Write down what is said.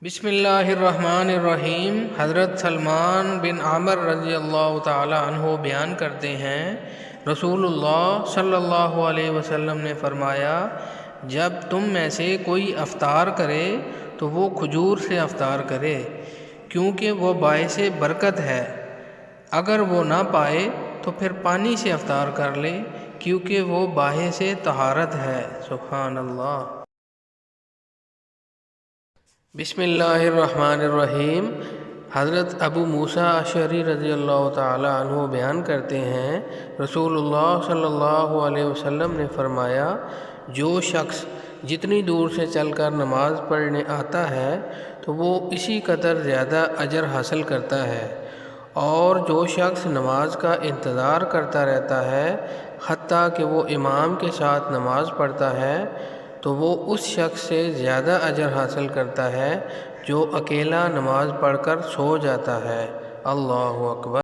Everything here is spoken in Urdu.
بسم اللہ الرحمن الرحیم۔ حضرت سلمان بن عامر رضی اللہ تعالی عنہ بیان کرتے ہیں، رسول اللہ صلی اللہ علیہ وسلم نے فرمایا، جب تم میں سے کوئی افطار کرے تو وہ کھجور سے افطار کرے، کیونکہ وہ باعث برکت ہے۔ اگر وہ نہ پائے تو پھر پانی سے افطار کر لے، کیونکہ وہ باعث طہارت ہے۔ سبحان اللہ۔ بسم اللہ الرحمن الرحیم۔ حضرت ابو موسیٰ اشعری رضی اللہ تعالی عنہ بیان کرتے ہیں، رسول اللہ صلی اللہ علیہ وسلم نے فرمایا، جو شخص جتنی دور سے چل کر نماز پڑھنے آتا ہے تو وہ اسی قدر زیادہ اجر حاصل کرتا ہے، اور جو شخص نماز کا انتظار کرتا رہتا ہے حتیٰ کہ وہ امام کے ساتھ نماز پڑھتا ہے تو وہ اس شخص سے زیادہ اجر حاصل کرتا ہے جو اکیلا نماز پڑھ کر سو جاتا ہے۔ اللہ اکبر۔